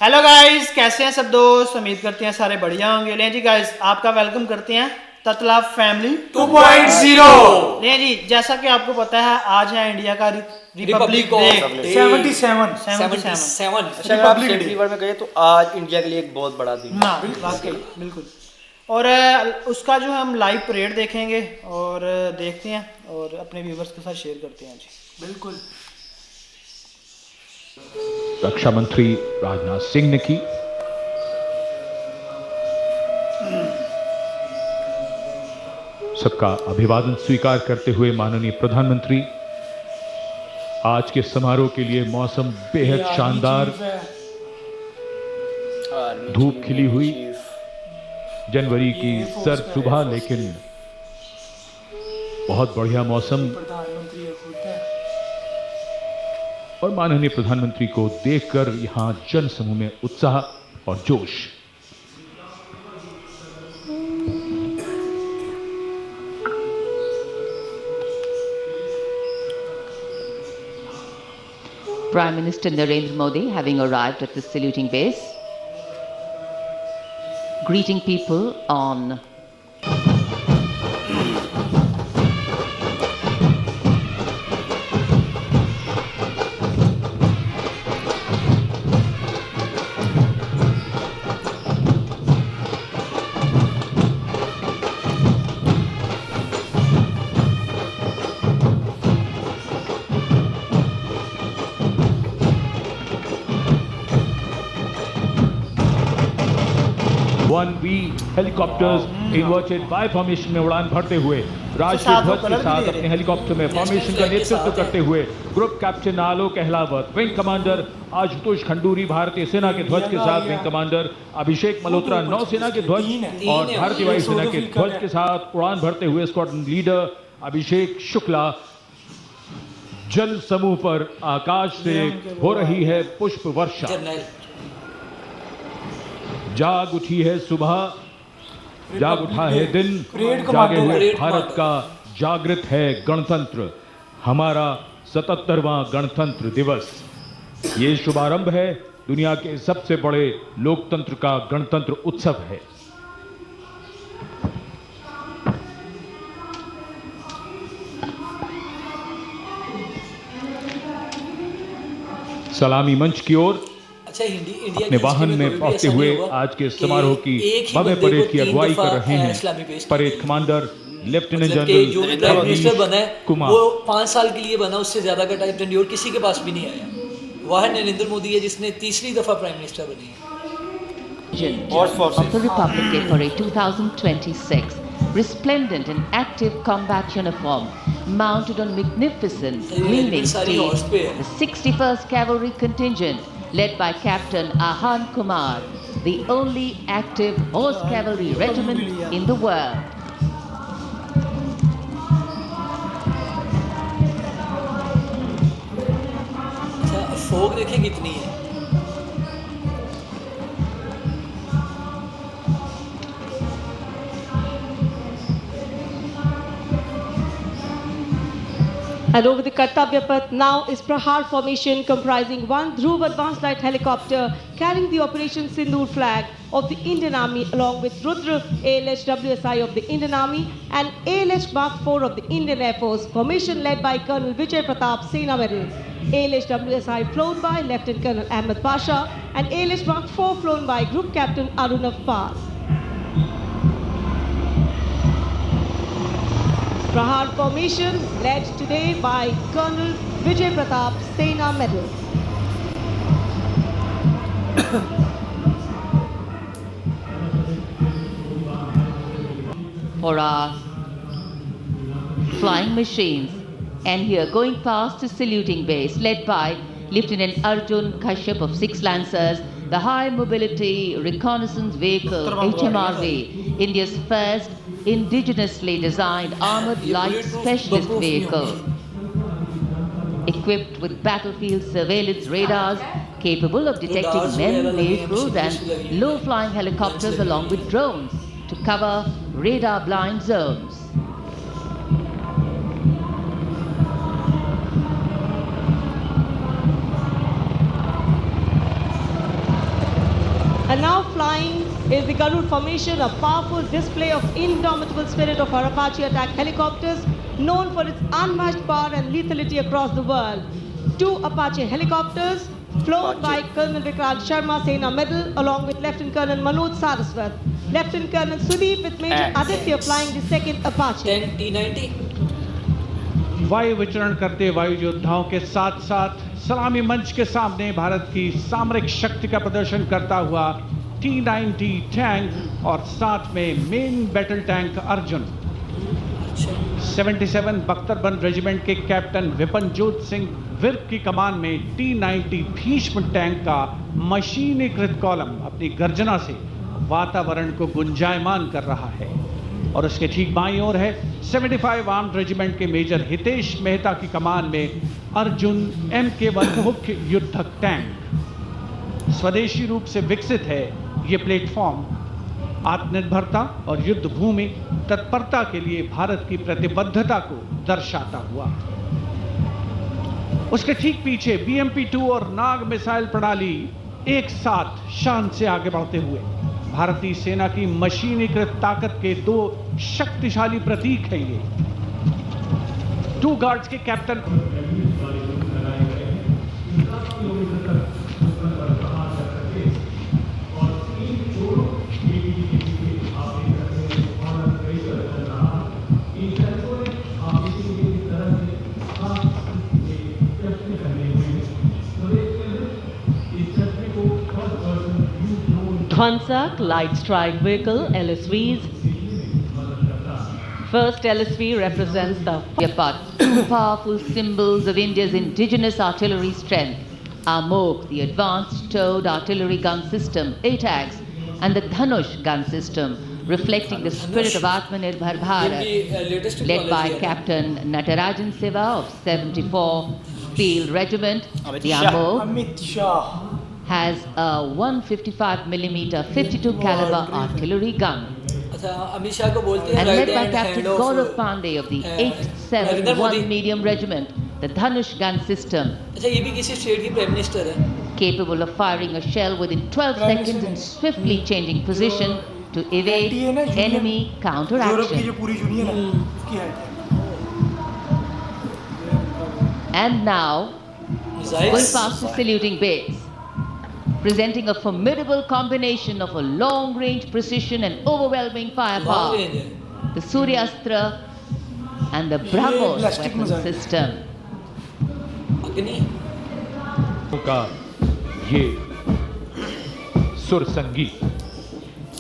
Hello guys, कैसे हैं सब दोस्त। उम्मीद करते हैं सारे बढ़िया होंगे। ले जी गाइस, आपका वेलकम करते हैं ततला फैमिली 2.0। ले जी, जैसा कि आपको पता है आज है इंडिया का रिपब्लिक डे 77 अच्छा, अगर आप सेफ्टी वर्ड में कहें तो आज इंडिया के लिए एक बहुत बड़ा दिन है। हाँ वाकई बिल्कुल। और उसका जो हम लाइव परेड देखेंगे और देखते हैं और अपने व्यूवर्स के साथ शेयर करते हैं जी। बिल्कुल। रक्षा मंत्री राजनाथ सिंह ने की। सबका अभिवादन स्वीकार करते हुए माननीय प्रधानमंत्री, आज के समारोह के लिए मौसम बेहद शानदार, धूप खिली हुई, जनवरी की सर्द सुबह, लेकिन बहुत बढ़िया मौसम प्रधानमंत्री खुद है। और माननीय प्रधानमंत्री को देखकर यहां जन समूह में उत्साह और जोश। Prime Minister Narendra Modi having arrived at the saluting base, greeting people on one-we helicopters inverted bye formation में उड़ान भरते हुए राष्ट्रीय ध्वज के साथ अपने हेलीकॉप्टर में फॉर्मेशन का नेतृत्व करते हुए ग्रुप कैप्टन आलोक अहलावत, विंग कमांडर आशुतोष खंडूरी भारतीय सेना के ध्वज के साथ, विंग कमांडर अभिषेक मल्होत्रा नौसेना के ध्वज और भारतीय वायुसेना के ध्वज के साथ उड़ान भरते हुए स्क्वाड्रन लीडर अभिषेक शुक्ला। जल समूह पर आकाश से हो रही है पुष्प वर्षा। जाग उठी है सुबह, जाग उठा है दिन, जागे हुए भारत का जागृत है गणतंत्र, हमारा 77वां गणतंत्र दिवस। ये शुभारंभ है दुनिया के सबसे बड़े लोकतंत्र का गणतंत्र उत्सव है। सलामी मंच की ओर अपने वाहन में पहुंचते हुए आज के समारोह की भव्य परेड की अगुवाई कर रहे हैं परेड कमांडर लेफ्टिनेंट जनरल जो भी प्राइम मिनिस्टर बना है कुमार। वो 5 साल के लिए बना, उससे ज्यादा का टाइम टेन्योर किसी के पास भी नहीं आया। वह नरेंद्र मोदी है जिसने तीसरी दफा प्राइम मिनिस्टर बनी है। of the Republic Day Parade 2026, resplendent in active combat uniform, mounted on magnificent gleaming steeds, the 61st Cavalry Contingent, led by Captain Ahan Kumar, the only active horse cavalry regiment in the world. अच्छा, फोक देखें कितनी है। And over the Kartavya Path now is Prahar formation comprising one Dhruv advanced light helicopter carrying the Operation Sindoor flag of the Indian Army along with Rudra ALH WSI of the Indian Army and ALH Mark 4 of the Indian Air Force. Formation led by Colonel Vijay Pratap Sena Medal. ALH WSI flown by Lieutenant Colonel Ahmed Pasha and ALH Mark 4 flown by Group Captain Arunav Pal. Prahar formation led today by Colonel Vijay Pratap Sena Medal. For our flying machines, and here going past the saluting base led by Lieutenant Arjun Kashyap of 6 Lancers, the High Mobility Reconnaissance Vehicle HMRV, India's first indigenously designed armored light specialist vehicle. Equipped with battlefield surveillance radars capable of detecting men, vehicles and low-flying helicopters along with drones to cover radar-blind zones. And now flying is the Garud formation, a powerful display of indomitable spirit of our Apache attack helicopters, known for its unmatched power and lethality across the world. 2 Apache helicopters, flown by Colonel Vikrant Sharma, Sena Medal, along with Lieutenant Colonel Manoj Saraswat. Lieutenant Colonel Sudeep with Major Aditya flying the 2nd Apache. 10 T-90. वायु विचरण करते वायु योद्धाओं के साथ साथ सलामी मंच के सामने भारत की सामरिक शक्ति का प्रदर्शन करता हुआ T-90 टैंक और साथ में मेन बैटल टैंक अर्जुन। 77 बख्तरबंद रेजिमेंट के कैप्टन विपनजोत सिंह विर्क की कमान में T-90 भीष्म टैंक का मशीनीकृत कॉलम अपनी गर्जना से वातावरण को गुंजायमान कर रहा है। और उसके ठीक बाईं ओर है 75 आर्म्ड रेजिमेंट के मेजर हितेश मेहता की कमान में अर्जुन MK1 मुख्य युद्धक टैंक। स्वदेशी रूप से विकसित है ये प्लेटफॉर्म आत्मनिर्भरता और युद्ध भूमि तत्परता के लिए भारत की प्रतिबद्धता को दर्शाता हुआ। उसके ठीक पीछे BMP-2 और नाग मिसाइल प्रणाली एक साथ शान से आगे बढ़ते हुए भारतीय सेना की मशीनीकृत ताकत के 2 शक्तिशाली प्रतीक हैं ये। 2 गार्ड्स के captain Dhansak Light Strike Vehicle, LSVs. First LSV represents the part, 2 powerful symbols of India's indigenous artillery strength. Amok, the advanced towed artillery gun system, ATAGS, and the Dhanush gun system, reflecting the spirit of Atmanirbhar Bharat, led by Captain Natarajan Siva of 74 Field Regiment. The Amok Amit Shah. has a 155mm 52 caliber artillery gun. अच्छा अमित शाह को बोलते हैं And right led by hand Captain of Gaurav Pandey of the Narendra Modi. 871 Medium Regiment, the Dhanush gun system, अच्छा ये भी किसी state की prime minister है। capable of firing a shell within 12 seconds and swiftly changing position to evade enemy Europe की counteraction. जो पूरी union है उसकी है। And now, going missiles past the saluting base, presenting a formidable combination of a long-range precision and overwhelming long firepower, range है। the Suryastra and the BrahMos plastic weapon missile. system. अग्नि का ये सुर संगीत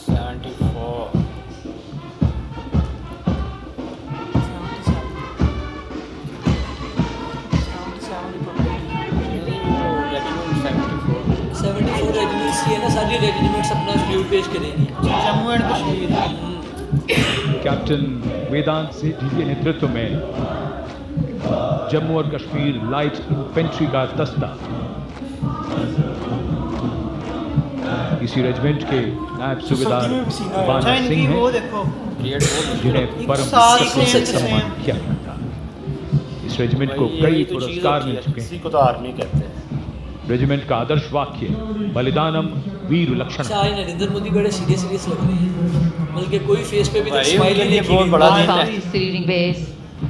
74 74 regiments ये ना सारी regiments अपना सल्यूट पेश करेंगी। जम्मू एंड कश्मीर। कैप्टन वेदांत सेठी के नेतृत्व में जम्मू और कश्मीर लाइट इन्फेंट्री का दस्ता इसी रेजिमेंट के नायब सूबेदार अच्छा बाना इनकी सिंह वो हैं, देखो जिन्हें परम साल सम्मान से same to सम्मान same। किया गया था। इस रेजिमेंट को कई पुरस्कार मिल चुके हैं। इसी को तो आर्मी कहते हैं। रेजिमेंट का आदर्श वाक्य बलिदानम वीर लक्षण। अच्छा आज नरेंद्र मोदी बड़े सीरियस लग रहे हैं, बल्कि कोई फेस पे भी तो भाई, स्माइल उनके नहीं लिए देखी बहुत गई। बड़ा Going दिन past है। the saluting base,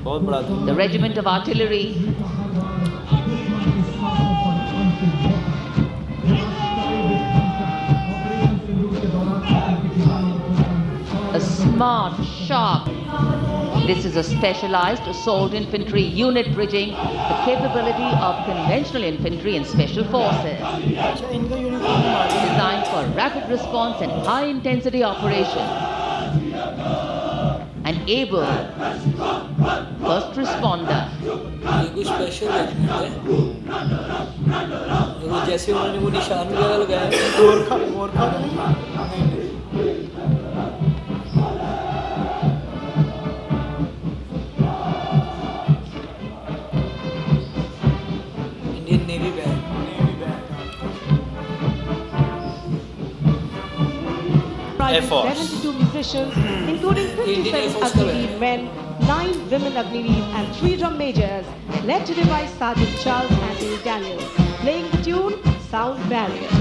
बहुत बड़ा दिन। the regiment of artillery, a smart, sharp. This is a specialized assault infantry unit bridging the capability of conventional infantry and special forces, अच्छा इनका यूनिफॉर्म मालूम है। designed for rapid response and high intensity operations. An able first responder. ये कोई special regiment है। वो जैसे उन्होंने वो निशान वगैरह लगाया है, गोरखा गोरखा का नहीं? Indian navy band. Air Force. 72 musicians, including Indian Air 57 Force का Agniveer men, 9 women Agniveer and 3 drum majors, led today by Sergeant Charles Anthony Daniels, playing the tune Sound Barrier.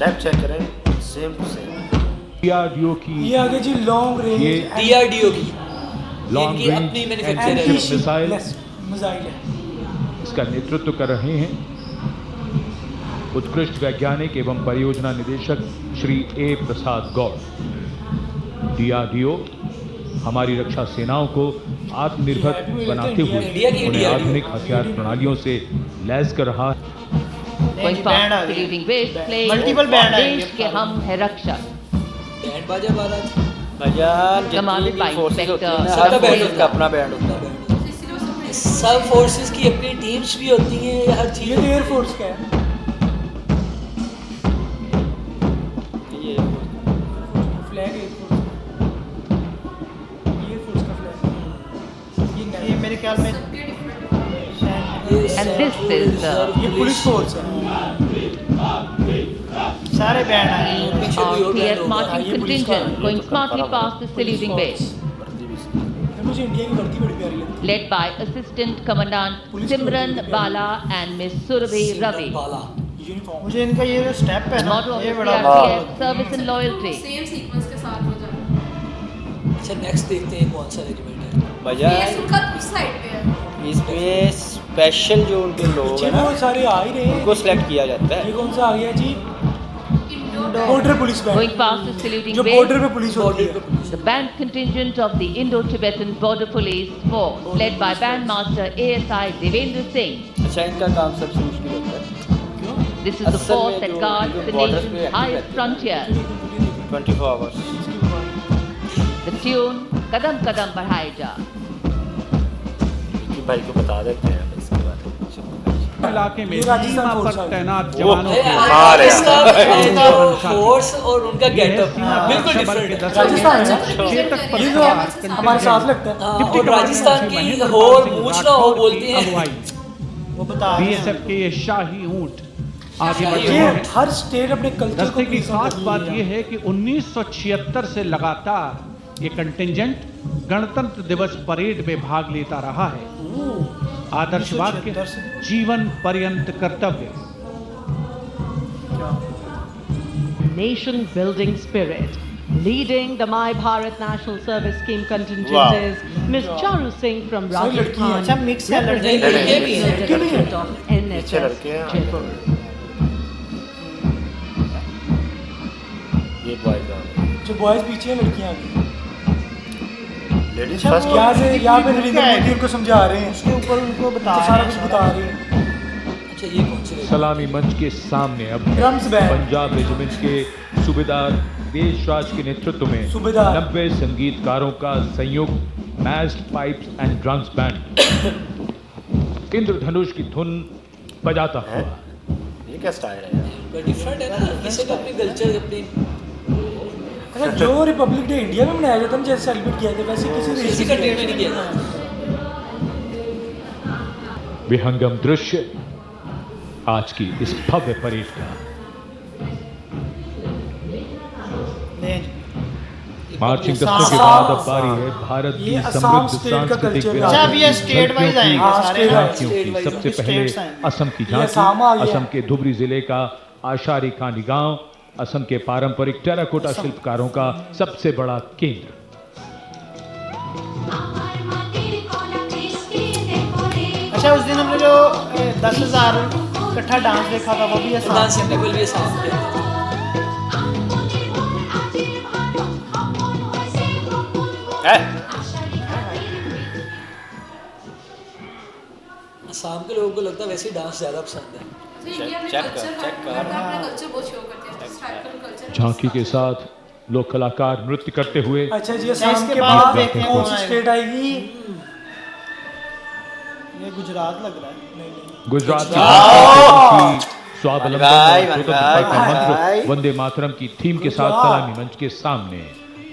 Step check करें, same to same. DRDO की ये आगे जी long range ये DRDO की long इनकी range अपनी एंटी मैन्युफैक्चर है। शिप मिसाइल मिसाइल है। इसका नेतृत्व कर रहे हैं उत्कृष्ट वैज्ञानिक एवं परियोजना निदेशक श्री ए प्रसाद गौड़। DRDO हमारी रक्षा सेनाओं को आत्मनिर्भर बनाते हुए उन्हें आधुनिक हथियार प्रणालियों से लैस कर रहा है। Going past saluting waves, playing Multiple band आएंगे। देश के हम है रक्षक। बैंड बाजा बारात भाईजान Commanded by फोर्सेस होती है ना, Inspector हर सबका फोर्सेस Sabha का अपना बैंड होता है। सब फोर्सेस की अपनी टीम्स भी होती हैं, हर ये चीज तो एयरफोर्स का है। ये फ्लैग एयरफोर्स का। ये एयरफोर्स का फ्लैग है। ये मेरे ख्याल में and this is ये पुलिस फोर्स है। सारे बैंड आए। पीछे भी और PS बैंड marching ये पुलिस का contingent going smartly past the saluting waves, मुझे इंडिया की वर्दी बड़ी प्यारी लगती led by Assistant Commandant Simran Bala and Miss Surabhi Ravi. बाला। है। यूनिफॉर्म मुझे इनका ये जो स्टेप है ना, Motto of ये the बड़ा CRPF, service and loyalty. Same sequence के साथ हो जाए। अच्छा नेक्स्ट देखते हैं कौन सा रेजिमेंट है। ये भाईजान उनका किस साइड पे है? इसमें स्पेशल जो उनके लोग पीछे हैं ना, वो सारे आ ही रहे हैं। उनको सिलेक्ट किया जाता ये है। कौन सा आ गया जी? Indo border police Going band, past the saluting जो बॉर्डर waves, पे पुलिस होती है। the band contingent of the Indo-Tibetan Border Police Force, led by Bandmaster ASI Devendra Singh. अच्छा, इनका काम सबसे मुश्किल होता है। This is the असल force में that जो guards इनके the borders पे nation's active highest रहते frontiers. 24 आवर्स। The tune कदम कदम बढ़ाए जा। कि भाई को बता देते हैं इसके बारे में। इलाके में ये राजस्थान सीमा फोर्स पर आ गई। तैनात जवानों अरे के राजस्थान का फोर्स और उनका यह गेटअप सीमा बिल्कुल शबर के डिफरेंट है। दस्तक राजस्थान में है। चेतक ये परिवार तो हमारे साथ लगता है। हाँ, और राजस्थान की होड़ मूछ ना हो बोलती हैं। वो बता रहे हैं। बीएसएफ के ये शाही ऊंट आगे बढ़ रहे ये हैं। हर स्टेट अपने कल्चर को दस्ते की प्रेजेंट खास करती बात है। यह है कि 1976 से लगातार ये कंटिंजेंट गणतंत्र दिवस परेड में भाग लेता रहा है। आदर्शवाद के 1976 से। जीवन पर्यंत कर्तव्य। Nation building spirit. Leading the My Bharat National Service Scheme contingent Wow. is Ms. Charu Singh from सारी लड़कियां हैं। अच्छा Rajasthan, मिक्स है लड़के लड़के भी हैं। representing the cadet of पीछे NSS लड़के हैं, Jaipur. ये बॉयज आ गए। जो बॉयज पीछे हैं, लड़कियां आगे। लेडीज अच्छा, फर्स्ट वो- यहाँ से यहाँ पे पूरी नरेंद्र है। मोदी उनको समझा रहे हैं। उसके ऊपर उनको बता तो रहे सारा हैं कुछ बता रहे हैं। अच्छा ये कौन से सलामी मंच के सामने अब ड्रम्स बैंड। पंजाब रेजिमेंट के सूबेदार देशराज के नेतृत्व में सूबेदार। 90 संगीतकारों का संयुक्त massed pipes and drums band Indradhanush की धुन बजाता हुआ। ये क्या स्टाइल है यार? डिफरेंट है ना, किसी का अपनी कल्चर अपनी अच्छा, जो रिपब्लिक डे इंडिया में मनाया जाता है ना, जैसे सेलिब्रेट किया जाता है, वैसे किसी किसी देश कंट्री में नहीं किया जाता। विहंगम दृश्य आज की इस भव्य परेड का। ले मार्चिंग दस्तों के असम। बाद अब बारी है भारत की ये असम समृद्ध स्टेट का सांस्कृतिक कल्चर है। विरासत अच्छा, अब ये की स्टेट वाइज झांकियों की- आएंगे हाँ, सारे स्टेट ना। वाइज। झांकियों की। सबसे पहले स्टेट्स आएंगे। असम की ये असम आ झांकी, गया। असम के धुबरी जिले का आशारी खानी गांव, असम के पारंपरिक टेराकोटा शिल्पकारों का सबसे बड़ा केंद्र। अच्छा, उस दिन हमने जो 10,000 इकट्ठा डांस देखा था वो भी आसान डांसिंग पीपल भी आसाम के आसाम के लोगों को लगता है वैसे ही डांस ज़्यादा पसंद है। झांकी के साथ लोक कलाकार नृत्य करते हुए अच्छा जी, असम इसके के बाद बाद देखते हैं कौन कौन सी स्टेट आएगी? ये गुजरात लग रहा है। गुजरात की स्वावलंबन भाई, और स्वतंत्रता का भाई। मंत्र वंदे मातरम की थीम के साथ गुजरात। सलामी मंच के सामने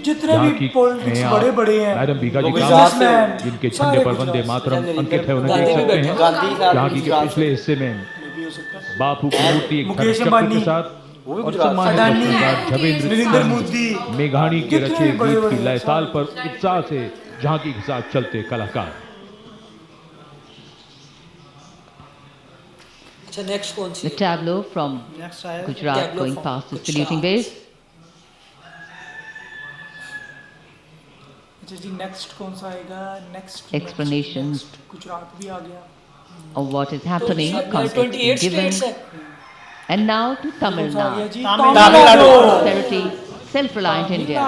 जितने यहाँ भी की पॉलिटिक्स नया बड़े बड़े हैं, मैडम बीघा जी गुजरात का से- जिनके सारे झंडे पर गुजरात वंदे से। मातरम अंकित है उन्हें गांधी देख भी सकते बैठे हैं। गांधी साहब यहाँ की के गुजरात पिछले हिस्से में ये भी हो सकता है। बापू की मूर्ति एक मुकेश धनुष चक्र अंबानी, के साथ वो भी और गुजरात से। सम्मानित अडानी, सरदार झवेंद्र नरेंद्र सिंह मोदी, मेघानी के कितने रचे बड़े गीत बड़े की लय ताल सारे। पर उत्साह से झांकी के साथ चलते कलाकार। अच्छा अच्छा नेक्स्ट कौन सी The tableau from नेक्स्ट आया Gujarat Tableau going from past the Gujarat. saluting base. अच्छा जी नेक्स्ट कौन सा आएगा नेक्स्ट Explanations गुजरात भी आ गया of what is तो happening, सब context 28 given. स्टेट्स है And now to Tamil कौन सा आ गया Nadu. जी Tamil Nadu. Prosperity, self-reliant India.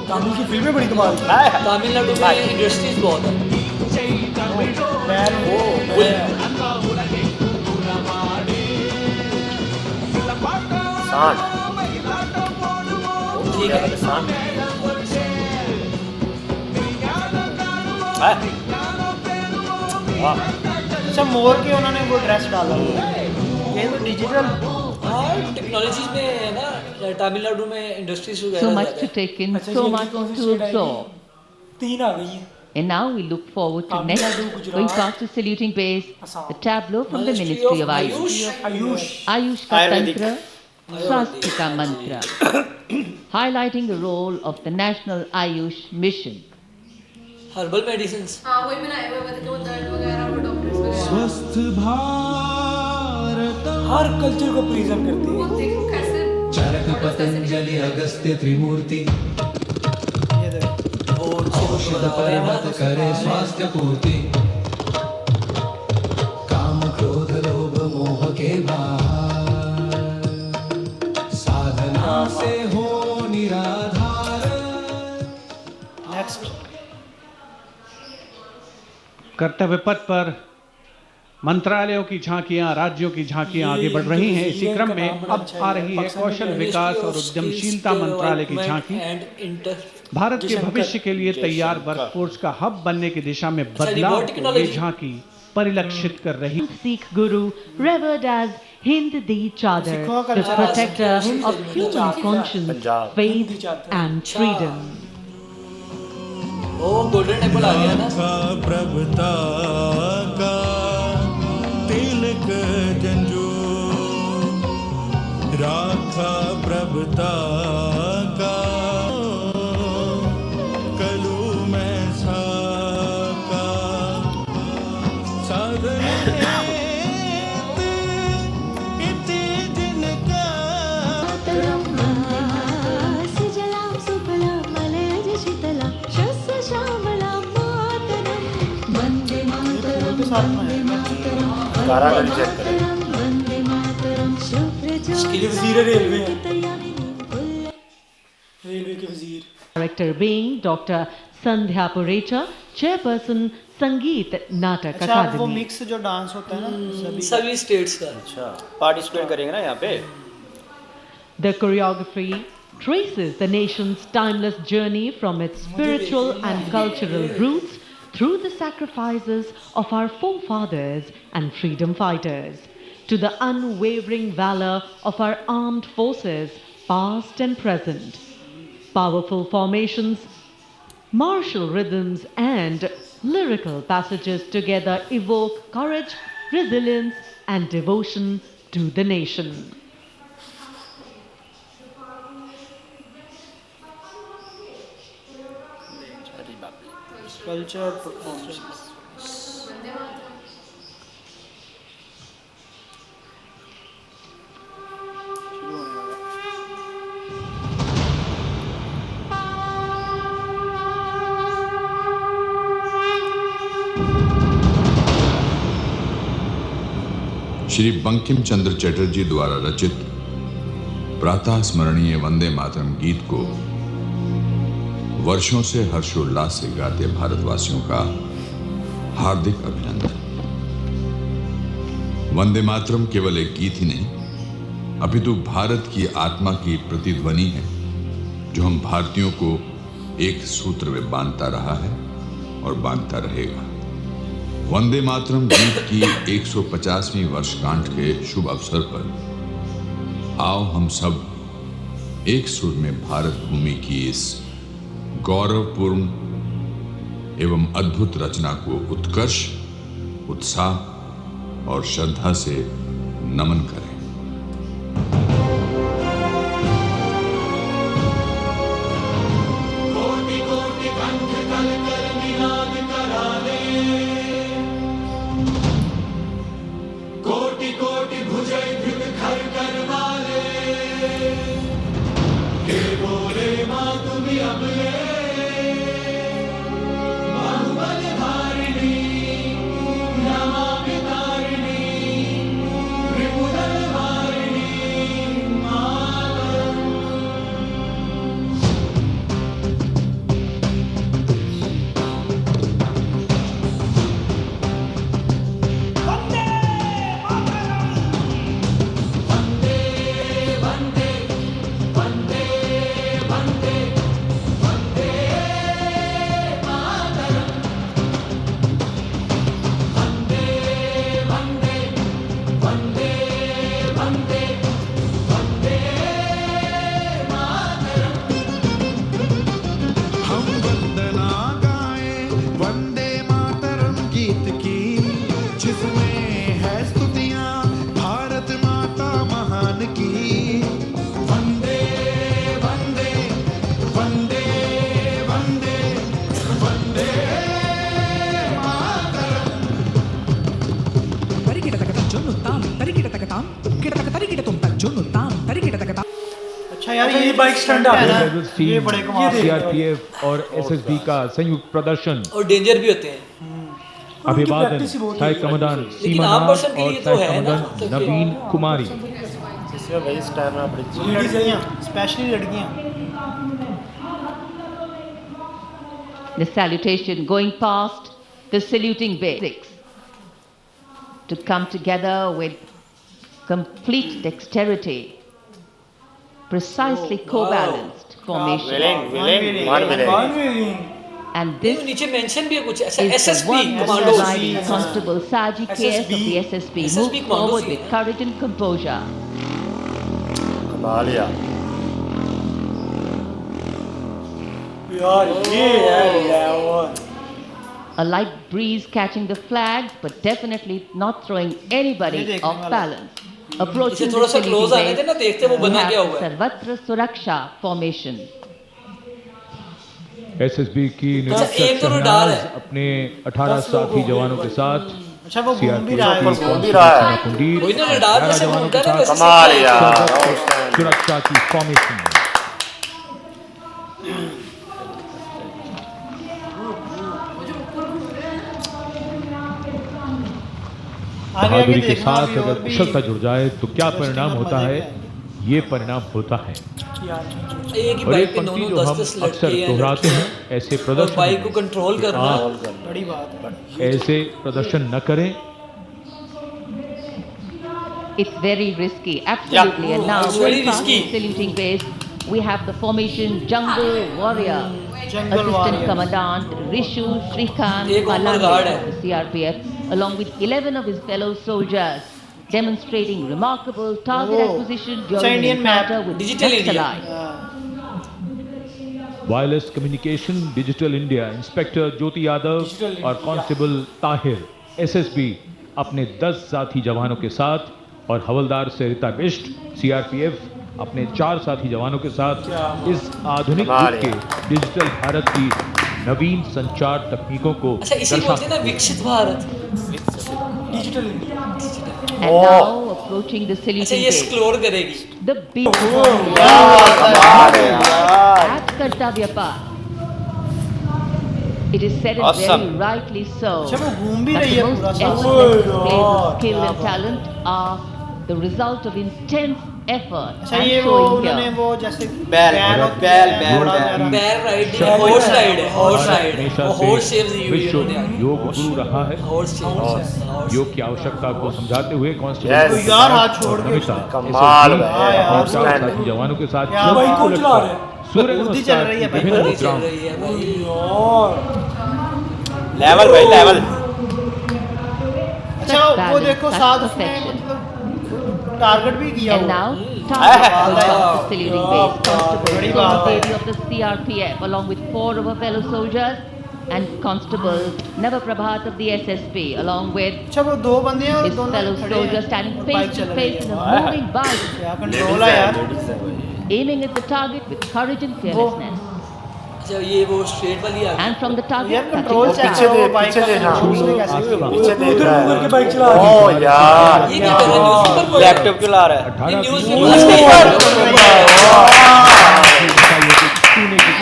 Tamil की फिल्में बड़ी कमाल की तमिलनाडु में इंडस्ट्रीज बहुत है सांड ठीक है सांड अच्छा मोर के उन्होंने वो ड्रेस डाला हुआ है ये तो डिजिटल हाँ टेक्नोलॉजीज में है ना तमिलनाडु में इंडस्ट्रीज So वगैरह much ज़्यादा to है। take in, अच्छा so जी, much कौन सी to स्टेट आएगी? absorb. 3 आ गई है And now we look forward to Tamil next, Nadu, Gujarat, going past the saluting base, Assam. the tableau from the Ministry of Ayush. Ayush Ayush ka tantra, Swasthya ka mantra, highlighting the role of the National Ayush Mission. Herbal medicine हाँ वही बनाए हुए मतलब कि वो दर्द वगैरह वो डॉक्टर्स वगैरह हर कल्चर को प्रिजर्व करती है वो देखो कैसे चरक पतंजलि अगस्त्य त्रिमूर्ति ये देखो औषध पर्वत करे स्वास्थ्य पूर्ति काम क्रोध लोभ मोह के बाहर साधना से हो निराधार नेक्स्ट कर्तव्य पथ पर मंत्रालयों की झांकियां, राज्यों की झांकियां आगे बढ़ रही हैं। इसी क्रम में अब आ रही है कौशल विकास और उद्यमशीलता मंत्रालय की झांकी। एंड इंटर भारत के भविष्य के लिए तैयार वर्कफोर्स का हब बनने की दिशा में बदलाव को ये झांकी परिलक्षित कर रही। Sikh guru revered as Hind Di Chadar, Sikho ka the culture protector of human conscience, Punjab. faith and freedom. ओ गोल्डन टेम्पल आ गया ना प्रभुता का तिलक जंजू राखा प्रभुता का कलू में साका साधन इति जिनका के साथ में है कारागढ़ चेक करें ये वजीर रेलवे है रेलवे के वजीर Director being Dr. Sandhya Purecha, Chairperson Sangeet Natak अच्छा वो Academy. मिक्स जो डांस होता है ना सभी सभी स्टेट्स का अच्छा पार्टिसिपेट करेंगे ना यहाँ पे The choreography traces the nation's timeless journey from its spiritual and cultural roots through the sacrifices of our forefathers and freedom fighters, to the unwavering valor of our armed forces, past and present. Powerful formations, martial rhythms, and lyrical passages together evoke courage, resilience, and devotion to the nation. Culture performance Vande Mataram शुरू होने लगा श्री बंकिम चंद्र चटर्जी द्वारा रचित प्रातः स्मरणीय वंदे मातरम गीत को वर्षों से हर्षोल्लास से गाते भारतवासियों का हार्दिक अभिनंदन। वंदे मातरम केवल एक गीत ही नहीं अपितु भारत की आत्मा की प्रतिध्वनि है जो हम भारतीयों को एक सूत्र में बांधता रहा है और बांधता रहेगा। वंदे मातरम गीत की 150वीं वर्षगांठ के शुभ अवसर पर आओ हम सब एक सुर में भारत भूमि की इस गौरवपूर्ण एवं अद्भुत रचना को उत्कर्ष, उत्साह और श्रद्धा से नमन करें। यार ये बाइक स्टंट आ है गया। ना, ये बड़े कमाल के सीआरपीएफ और एसएसबी का संयुक्त प्रदर्शन और डेंजर भी होते हैं। अभिवादन practice ही बहुत है। सहायक कमांडेंट लेकिन सीमा आम नाग पर्सन के और लिए तो सहायक है ना, कमांडेंट तो नवीन कुमारी। इसमें भाई इस टाइम में बड़ी लड़कियां, स्पेशली लड़कियां। The salutation going past the saluting basics to come together with complete dexterity, precisely co-balanced formation. And this नीचे मेंशन भी है कुछ ऐसा is the SSB one commando riding Constable Saji KS of the SSB SSB moved forward commandos with courage and composure. कमाल यार। यार ये है A light breeze catching the flags, but definitely not throwing anybody off balance. Approaching इसे थोड़ा the सा close आने saluting देना, देखते हैं वो base, बना we क्या have हुआ है। Sarvatra Suraksha formation. एसएसबी की एक निरीक्षक तो रडार शहनाज है। अपने 18 साथी जवानों के साथ अच्छा वो घूम भी रहा है। घूम भी रहा है। कुंडीर वही ना रडार वैसे जवानों घूमता के है ना, साथ वैसे कमाल सीखता है। यार। सुरक्षा की फॉर्मेशन। आगे बहादुरी आगे के देखना साथ अभी और अगर भी कुशलता जुड़ जाए तो क्या interesting परिणाम और होता मजे है, के ये परिणाम होता है। एक ही और बाइक एक पे पंक्ति नौ जो हम 10 अक्सर लड़के हैं, दोहराते हैं, ऐसे और प्रदर्शन बाइक को कंट्रोल करना बड़ी बात है। ऐसे प्रदर्शन न करें। It's very risky, absolutely. And now, It's very going past risky. the saluting base, we have the formation Jungle Warrior. Jungle Assistant Warrior. Commandant Rishu Shrikant एक homer Malani guard है। of the CRPF, along with 11 of his fellow soldiers, demonstrating remarkable target Oh. acquisition It's during an Indian map. encounter with Digital India. Naxalites. Wireless communication digital India inspector Jyoti Yadav और constable Tahir SSB अपने 10 साथी जवानों के साथ और हवलदार सरिता Bisht CRPF अपने 4 साथी जवानों के साथ इस आधुनिक युग के डिजिटल भारत की नवीन संचार तकनीकों को अच्छा इसी बोलते हैं ना विकसित Bharat. Digital And now, approaching the अच्छा saluting ये base, एक्सप्लोर करेगी। the beat at Kartavya Path. It is said and Awesome. very rightly so अच्छा वो घूम भी that रही the है most पूरा साथ। effortless displays of skill and talent are the result of intense effort अच्छा and ये वो showing उन्होंने here. वो जैसे बैल होती बैल है, बैल घोड़ा बैल वगैरह। बैर राइड हॉर्स राइड है, हॉर्स राइड है, हमेशा वो से हॉर्स सेव्स दी हुई विश्व है योग गुरु रहा है। हॉर्स सेव्स योग की आवश्यकता को समझाते हुए Yes. कांस्टेबल तो यार हाथ छोड़ के कमाल SSB है अपने यार, 4 साथी जवानों के साथ क्या भाई चौकी कौन को चला लगकर रहा है? सूर्य बुद्धि चल नमस्कार रही है की भाई, विभिन्न बुद्धि चल मुद्राओं रही है भाई। यार लेवल भाई लेवल। अच्छा Such वो balance, देखो such साथ उसने perfection. मतलब टारगेट भी किया And हुआ। now, target goes off the saluting base. Constable बड़ी Sonu बात है। Devi of the CRPF, along with 4 of her fellow soldiers, and Constable Navaprabhat of the SSB, along with अच्छा वो दो बंदे हैं और his दोनों fellow खड़े soldiers हैं standing और बाइक face चल to रही face in है। a moving bike, क्या कंट्रोल है यार। लेडीज है भाई। aiming at the target with courage and fearlessness. अच्छा ये वो स्ट्रेट वाली आ गई। And from the target, यार touching control the check sky. करो बाइक पीछे का देखना। उसने कैसे किया। पीछे देख उधर रहा मुड़ है। के बाइक चला रही ओ यार। ये क्या कर रहा है न्यूज़पेपर पढ़ रहा है? लैपटॉप क्यों ला रहा है? 18 न्यूज़ की में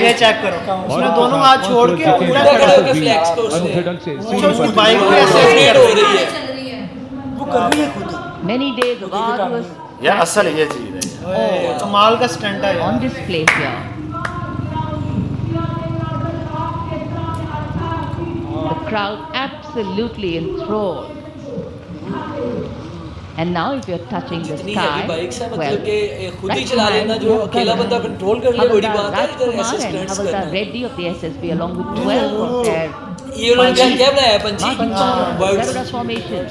ये चेक करो उसने दोनों हाथ छोड़ के पूरा खड़ा खड़ा होकर फ्लैक्स को उसने अनूठे ढंग से अच्छा उसकी बाइक भी ऐसे रोटेट हो रही है। चल रही है। वो कर रही है खुद। Many days of arduous ये असल ये चीज है। ओए, कमाल का स्टंट है यार। on display here. The crowd absolutely enthralled. And now if you're touching the इतनी हैवी sky, बाइक से well, मतलब कि खुद ही right चला behind लेना you जो have अकेला Governor बंदा कंट्रोल कर ले बड़ी Havaldar बात है। इधर Rajkumar ऐसे and स्टंट्स Havaldar करना। Reddy of the SSB along with 12 of their ये उन्होंने क्या बनाया है पंछी? Garuda birds. formation,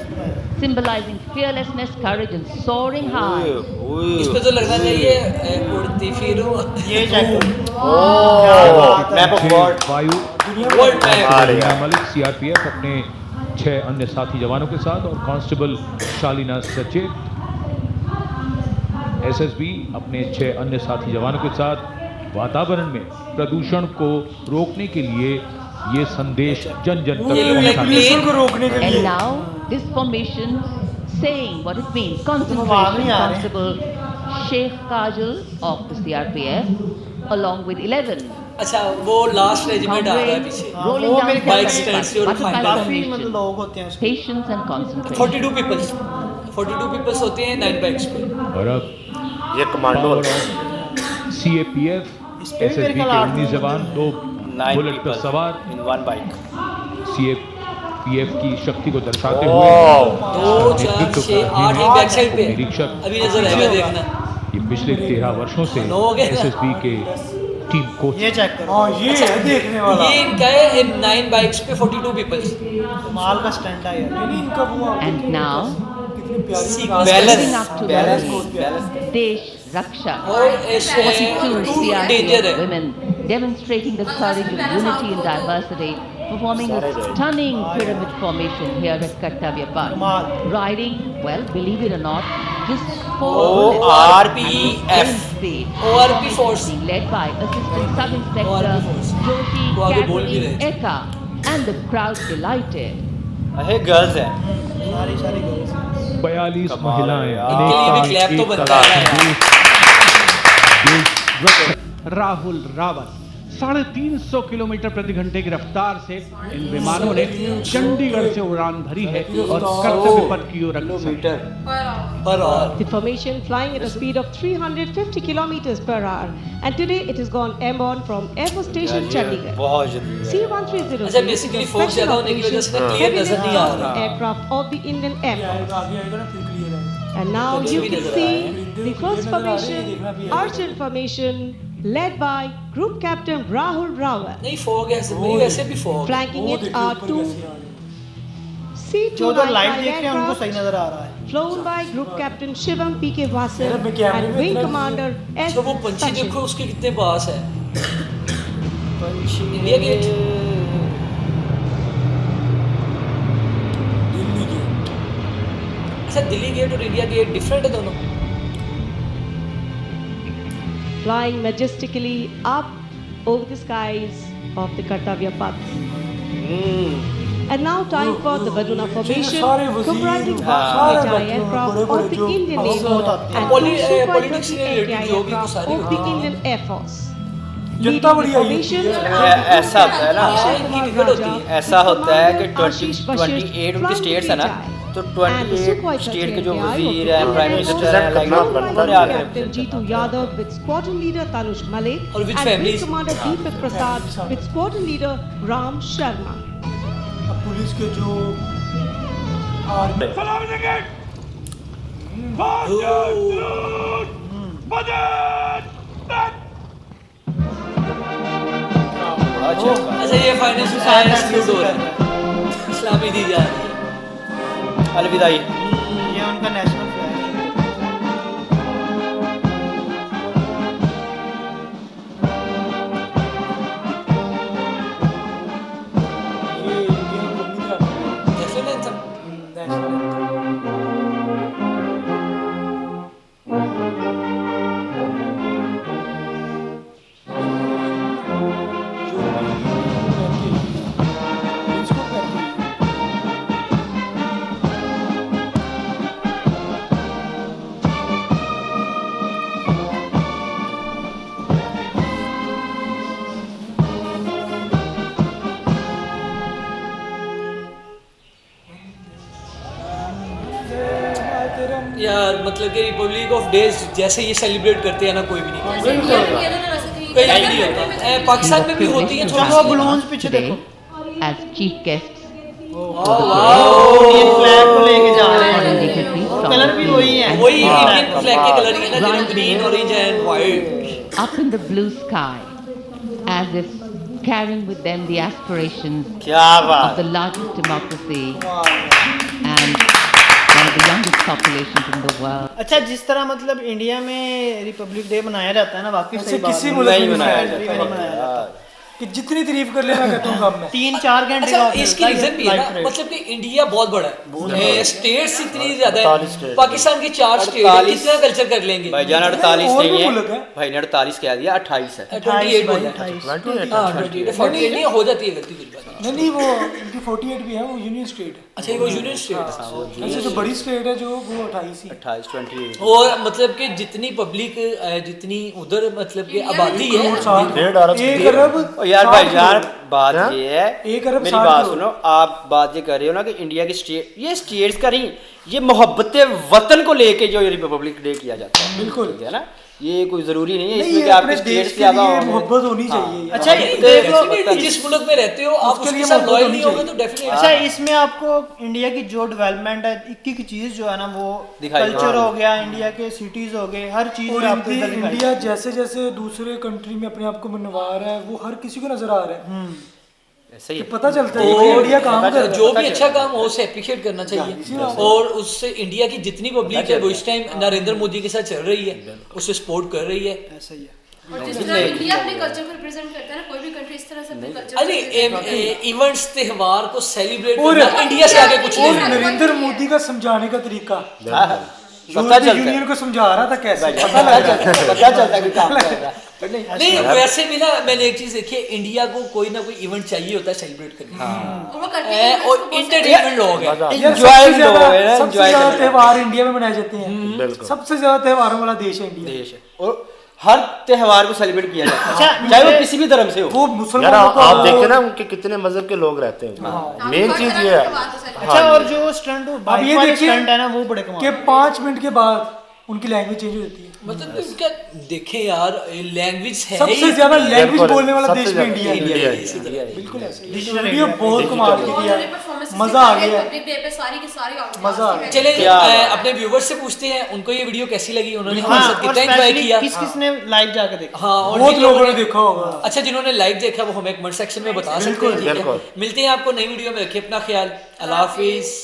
symbolizing fearlessness, courage and soaring high. इस पे तो लगना चाहिए उड़ती फिरूं। ये चेक करो। Map of world. वायु world map. Meena Malik CRPF अपने 6 अन्य साथी जवानों के साथ और कांस्टेबल शालीना सचेत एसएसबी अपने 6 अन्य साथी जवानों के साथ वातावरण में प्रदूषण को रोकने के लिए ये संदेश जन जन तक पहुंचाते पोल्यूशन को रोकने के And लिए now this formation saying what it means. बाहर नहीं Concentration, आ रहे हैं। Constable Sheikh Kajal of the CRPF along with 11 अच्छा वो लास्ट रेजिमेंट आ रहा है पीछे rolling वो down मेरे the ख्याल बाइक से स्टैंड से और butterfly फाइनल काफी formation. मतलब लोग होते हैं उसमें। Patience and concentration. 42 पीपल्स होते हैं 9 बाइक्स पे और अब ये कमांडो पावर ऑफ CAPF इस पे भी मेरे SSB ख्याल के 8 19 जवान 2 9 बुलेट पर सवार इन वन बाइक। CAPF की शक्ति को दर्शाते ओह। हुए 2 4 6 8 एक बैक साइड पे निरीक्षक अभी नजर आएगा देखना ये पिछले 13 वर्षों से नौ हो गए ना? SSB के टीम कोच ये चेक करो, हाँ ये है देखने वाला। ये इनका है इन 9 बाइक्स पे 42 पीपल्स कमाल का स्टंट है यार। नहीं इनका वो And now, कितनी प्यारी Sequence living up to balance the Desh Raksha. और ऐसे 42 टू डेंजर CRPF है women demonstrating the courage of unity and diversity, performing a stunning pyramid formation here at Kartavya Path. कमाल। Riding, well, believe it or not, just 4 ORPF ORP force being led by Assistant Sub Inspector ORP force. Jyoti वो आगे बोल भी Catherine रहे Eka, and the crowd delighted. अरे girls हैं सारी सारी गर्ल्स। 42 महिलाएं इनके लिए भी clap तो बनता है राहुल रावत 350 किलोमीटर प्रति घंटे की रफ्तार से इन विमानों ने चंडीगढ़ से उड़ान भरी है और कर्तव्य पथ की ओर अग्रसर है। पर और The formation flying at a speed of 350 kilometers per hour, and today it has gone airborne from Air Force Station Chandigarh. बहुत जल्दी C-130 अच्छा बेसिकली फोक ज्यादा होने की वजह से ना क्लियर नजर नहीं आ रहा aircraft of the Indian Air Force. आगे आएगा ना फिर क्लियर है। And now मुझे you भी can नजर आया see the first formation, Archer formation, led by Group Captain Rahul Rawat. नहीं फोक है नहीं वैसे भी फोक Flanking it are two जो उधर लाइट C-295 देख रहे हैं उनको सही aircraft नजर आ रहा है। flown by Group Captain Shivam P.K. Vasan मेरे में कैमरे and में Wing इतना- Commander S. अच्छा वो पंछी Sachin. देखो उसके कितने पास है इंडिया गेट दिल्ली की अच्छा दिल्ली गेट और इंडिया गेट डिफरेंट है दोनों Flying majestically up over the skies of the Kartavya Path. And now time for the Varuna formation, सारे वज़ीर, comprising सारे one बैठे aircraft हुए of बड़े-बड़े the जो Indian Navy बहुत आते हैं। and two Politics Super से related ATI जो भी aircraft सारी of the Indian Air Force. जनता बड़ी आई Formation, ऐसा होता है ना इनकी टिकट होती है ऐसा होता है कि Ashish Bashir 28 उनकी from स्टेट्स है ना Vijay. तो And the 28 Sukhoi स्टेट के 30 जो ATI वजीर of हैं the प्राइम Indian मिनिस्टर हैं Air Force, उन्होंने by आगे Captain Jeetu Yadav with Squadron Leader Tanush Malik और with and Wing families. Commander Deepak Prasad with Squadron Leader Ram Sharma. अब police के जो आर्मी अच्छा ये फाइनल सैल्यूट हो रहा है इस्लामी दी जा रही है अलविदाई ये उनका नेशनल फ्लैग है। ये इंडियन आर्मी का नेशनल एंथम नेशनल यार मतलब कि रिपब्लिक ऑफ डेज जैसे ये सेलिब्रेट करते हैं ना कोई भी नहीं करता इंडिया में किया था ना वैसे तो कहीं भी नहीं होता पाकिस्तान में भी होती है छोटी वो सी बलून्स पीछे Today, देखो। as chief guests, Indian flag को लेके जा रहे coordinated हैं। the और कलर भी वही है। वही इंडियन फ्लैग के कलर ही है ना जो green orange and white up in the blue sky, as if carrying with them the aspirations क्या of बात the largest democracy and one of the youngest populations in the world. अच्छा जिस तरह मतलब इंडिया में रिपब्लिक डे मनाया जाता है ना वाकई ऐसे सही बात किसी है। मुल्क में नहीं नहीं मनाया कंट्री में नहीं मनाया जाता। कि जितनी तारीफ कर ले मैं कहता हूँ कम है। 3-4 घंटे अच्छा का इसकी रीजन भी है ना, मतलब कि इंडिया बहुत बड़ा है, स्टेट्स इतनी ज्यादा है, पाकिस्तान की 4 स्टेट है, कितना कल्चर कर लेंगे भाईजान 48 नहीं है भाई ने 48 कह दिया 28 है 28 बोला है 48 नहीं हो जाती है गलती कुछ बात नहीं वो इनकी 48 भी है, वो यूनियन स्टेट है। अच्छा वो यूनियन स्टेट है, अच्छा जो बड़ी स्टेट है जो वो 28 ही 28 28 और मतलब कि जितनी पब्लिक जितनी उधर मतलब कि आबादी है 1 अरब यार भाईजान बात ये है 1 अरब मेरी बात सुनो, आप बात ये कर रहे हो ना कि इंडिया की स्टेट, ये स्टेट्स का नहीं, ये मोहब्बत वतन को लेके जो रिपब्लिक डे किया जाता है, बिल्कुल है ना, ये कोई जरूरी नहीं है इसमें कि आपके स्टेट से ज्यादा मोहब्बत होनी चाहिए। अच्छा डेफिनेटली जिस मुल्क में रहते हो आप उसके साथ लॉयल नहीं होगे तो डेफिनेटली। अच्छा इसमें आपको इंडिया की जो डेवलपमेंट है एक चीज जो है ना वो कल्चर हो गया, इंडिया के सिटीज हो गए, हर चीज में आपको इंडिया जैसे जैसे दूसरे कंट्री में अपने आप को मनवा रहा है वो हर किसी को नजर आ रहा है, सही पता चलता है कि इंडिया काम कर रहा है। जो भी अच्छा काम हो उसे एप्रिशिएट करना चाहिए, और उससे इंडिया की जितनी पब्लिक है वो इस टाइम नरेंद्र मोदी के साथ चल रही है, उसे सपोर्ट कर रही है। ऐसा ही है। और जिस तरह इंडिया अपने कल्चर को रिप्रेजेंट करता है ना, कोई भी कंट्री इस तरह से अपने कल्चर अरे इवेंट्स त्योहार को सेलिब्रेट करना इंडिया से आगे कुछ नहीं है। नरेंद्र मोदी का समझाने का तरीका पता चलता है, यूनियन को समझा रहा था कैसे पता चलता है कि काम कर रहा है। नहीं वैसे भी ना मैंने एक चीज देखी है, इंडिया को कोई ना कोई इवेंट चाहिए होता है सेलिब्रेट करने और वो करते हैं और इंटरटेनमेंट लोग हैं, सबसे ज्यादा त्योहार इंडिया में मनाए जाते हैं, सबसे ज्यादा त्योहारों वाला देश है इंडिया, देश है, और हर त्योहार को सेलिब्रेट किया जाता है चाहे वो किसी भी धर्म से हो। वो मुसलमानों को आप देखें ना उनके कितने मजहब के लोग रहते हैं, मेन चीज ये है। अच्छा और जो स्टंट अब ये देखिए स्टंट है ना वो बड़े कमाल कि 5 मिनट के बाद उनकी लैंग्वेज चेंज हो जाती है। मतलब इनका देखें यार लैंग्वेज है, सबसे ज्यादा लैंग्वेज बोलने वाला देश में इंडिया है, बिल्कुल ऐसे वीडियो बहुत कमाल की किया, मजा आ गया, मजा आ गया। चले अपने व्यूवर्स से पूछते हैं उनको ये वीडियो कैसी लगी, उन्होंने हमारे साथ कितना एंजॉय किया, किस-किसने लाइव जाके देखा। हाँ और बहुत लोगों ने देखा होगा। अच्छा जिन्होंने लाइव देखा वो हमें कमेंट सेक्शन में बता सकते हैं। मिलते हैं आपको नई वीडियो में, रखिए अपना ख्याल, अल्लाह हाफिज।